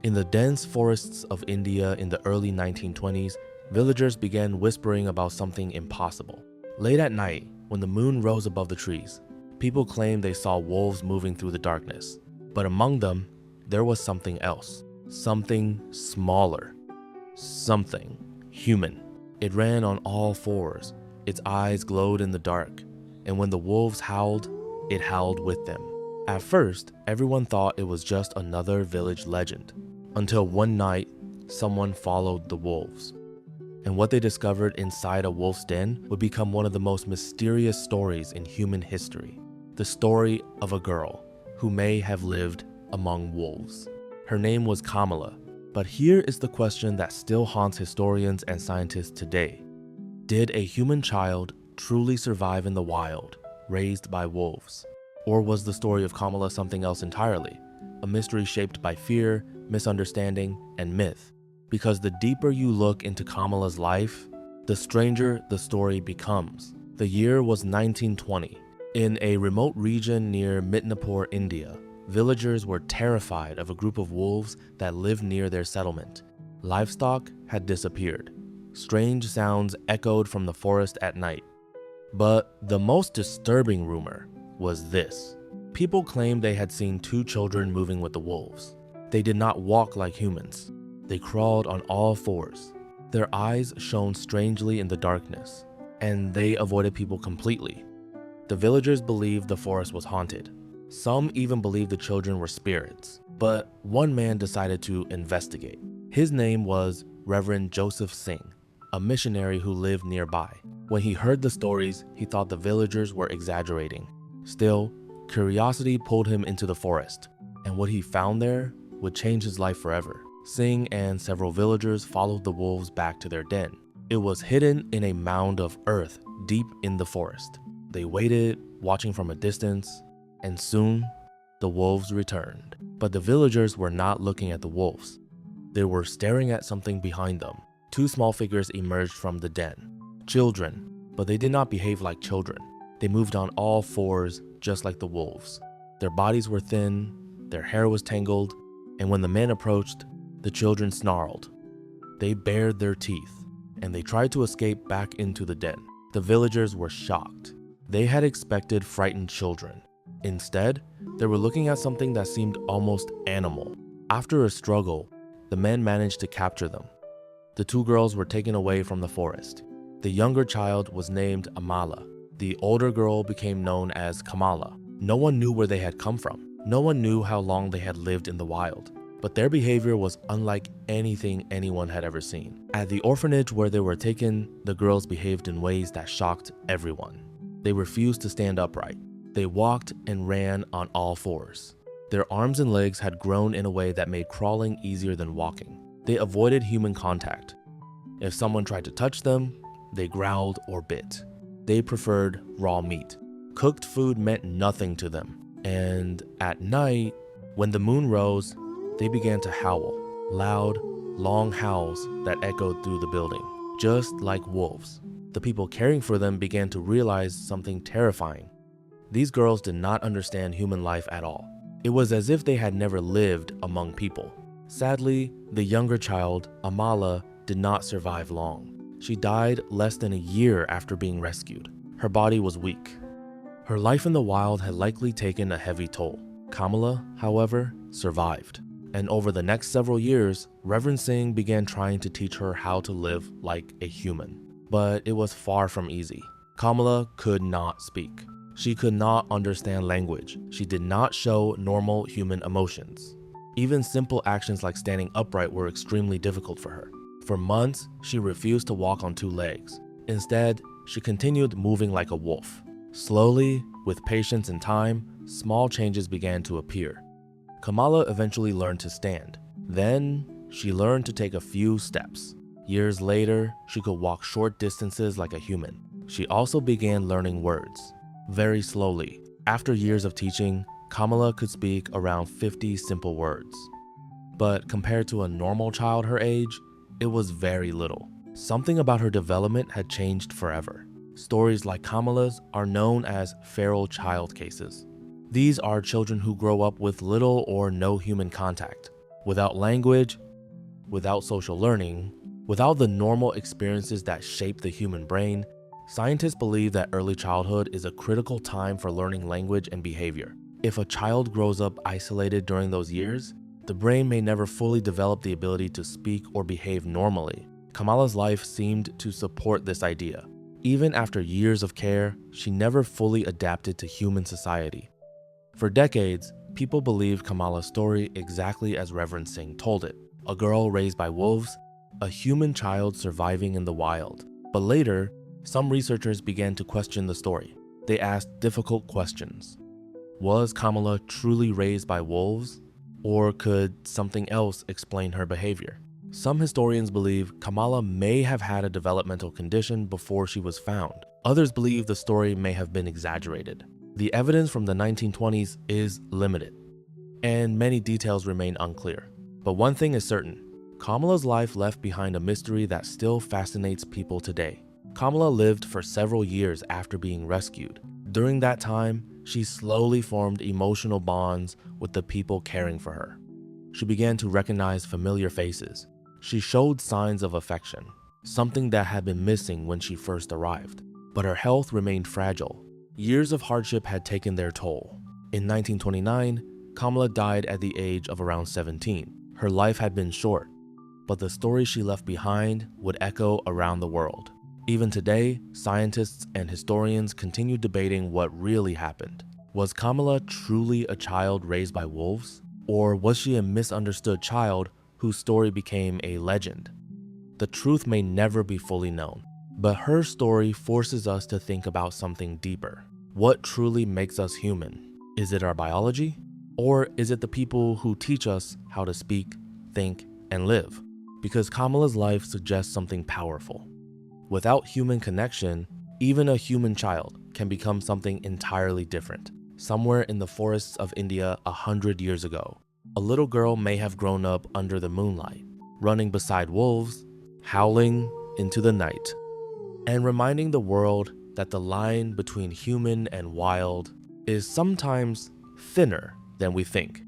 In the dense forests of India in the early 1920s, villagers began whispering about something impossible. Late at night, when the moon rose above the trees, people claimed they saw wolves moving through the darkness. But among them, there was something else. Something smaller. Something human. It ran on all fours. Its eyes glowed in the dark. And when the wolves howled, it howled with them. At first, everyone thought it was just another village legend. Until one night, someone followed the wolves. And what they discovered inside a wolf's den would become one of the most mysterious stories in human history. The story of a girl who may have lived among wolves. Her name was Kamala. But here is the question that still haunts historians and scientists today. Did a human child truly survive in the wild, raised by wolves? Or was the story of Kamala something else entirely? A mystery shaped by fear, misunderstanding, and myth. Because the deeper you look into Kamala's life, the stranger the story becomes. The year was 1920. In a remote region near Midnapore, India, villagers were terrified of a group of wolves that lived near their settlement. Livestock had disappeared. Strange sounds echoed from the forest at night. But the most disturbing rumor was this. People claimed they had seen two children moving with the wolves. They did not walk like humans. They crawled on all fours. Their eyes shone strangely in the darkness, and they avoided people completely. The villagers believed the forest was haunted. Some even believed the children were spirits. But one man decided to investigate. His name was Reverend Joseph Singh, a missionary who lived nearby. When he heard the stories, he thought the villagers were exaggerating. Still, curiosity pulled him into the forest, and what he found there would change his life forever. Singh and several villagers followed the wolves back to their den. It was hidden in a mound of earth deep in the forest. They waited, watching from a distance, and soon the wolves returned. But the villagers were not looking at the wolves. They were staring at something behind them. Two small figures emerged from the den. Children, but they did not behave like children. They moved on all fours just like the wolves. Their bodies were thin, their hair was tangled, and when the men approached, the children snarled. They bared their teeth, and they tried to escape back into the den. The villagers were shocked. They had expected frightened children. Instead, they were looking at something that seemed almost animal. After a struggle, the men managed to capture them. The two girls were taken away from the forest. The younger child was named Amala. The older girl became known as Kamala. No one knew where they had come from. No one knew how long they had lived in the wild. But their behavior was unlike anything anyone had ever seen. At the orphanage where they were taken, the girls behaved in ways that shocked everyone. They refused to stand upright. They walked and ran on all fours. Their arms and legs had grown in a way that made crawling easier than walking. They avoided human contact. If someone tried to touch them, they growled or bit. They preferred raw meat. Cooked food meant nothing to them. And at night, when the moon rose, they began to howl. Loud, long howls that echoed through the building, just like wolves. The people caring for them began to realize something terrifying. These girls did not understand human life at all. It was as if they had never lived among people. Sadly, the younger child, Amala, did not survive long. She died less than a year after being rescued. Her body was weak. Her life in the wild had likely taken a heavy toll. Kamala, however, survived. And over the next several years, Reverend Singh began trying to teach her how to live like a human. But it was far from easy. Kamala could not speak. She could not understand language. She did not show normal human emotions. Even simple actions like standing upright were extremely difficult for her. For months, she refused to walk on two legs. Instead, she continued moving like a wolf. Slowly, with patience and time, small changes began to appear. Kamala eventually learned to stand. Then, she learned to take a few steps. Years later, she could walk short distances like a human. She also began learning words. Very slowly, after years of teaching, Kamala could speak around 50 simple words. But compared to a normal child her age, it was very little. Something about her development had changed forever. Stories like Kamala's are known as feral child cases. These are children who grow up with little or no human contact. Without language, without social learning, without the normal experiences that shape the human brain, scientists believe that early childhood is a critical time for learning language and behavior. If a child grows up isolated during those years, the brain may never fully develop the ability to speak or behave normally. Kamala's life seemed to support this idea. Even after years of care, she never fully adapted to human society. For decades, people believed Kamala's story exactly as Reverend Singh told it: a girl raised by wolves, a human child surviving in the wild. But later, some researchers began to question the story. They asked difficult questions. Was Kamala truly raised by wolves? Or could something else explain her behavior? Some historians believe Kamala may have had a developmental condition before she was found. Others believe the story may have been exaggerated. The evidence from the 1920s is limited, and many details remain unclear. But one thing is certain: Kamala's life left behind a mystery that still fascinates people today. Kamala lived for several years after being rescued. During that time, she slowly formed emotional bonds with the people caring for her. She began to recognize familiar faces. She showed signs of affection, something that had been missing when she first arrived. But her health remained fragile. Years of hardship had taken their toll. In 1929, Kamala died at the age of around 17. Her life had been short, but the story she left behind would echo around the world. Even today, scientists and historians continue debating what really happened. Was Kamala truly a child raised by wolves? Or was she a misunderstood child whose story became a legend? The truth may never be fully known, but her story forces us to think about something deeper. What truly makes us human? Is it our biology? Or is it the people who teach us how to speak, think, and live? Because Kamala's life suggests something powerful. Without human connection, even a human child can become something entirely different. Somewhere in the forests of India 100 years ago, a little girl may have grown up under the moonlight, running beside wolves, howling into the night, and reminding the world that the line between human and wild is sometimes thinner than we think.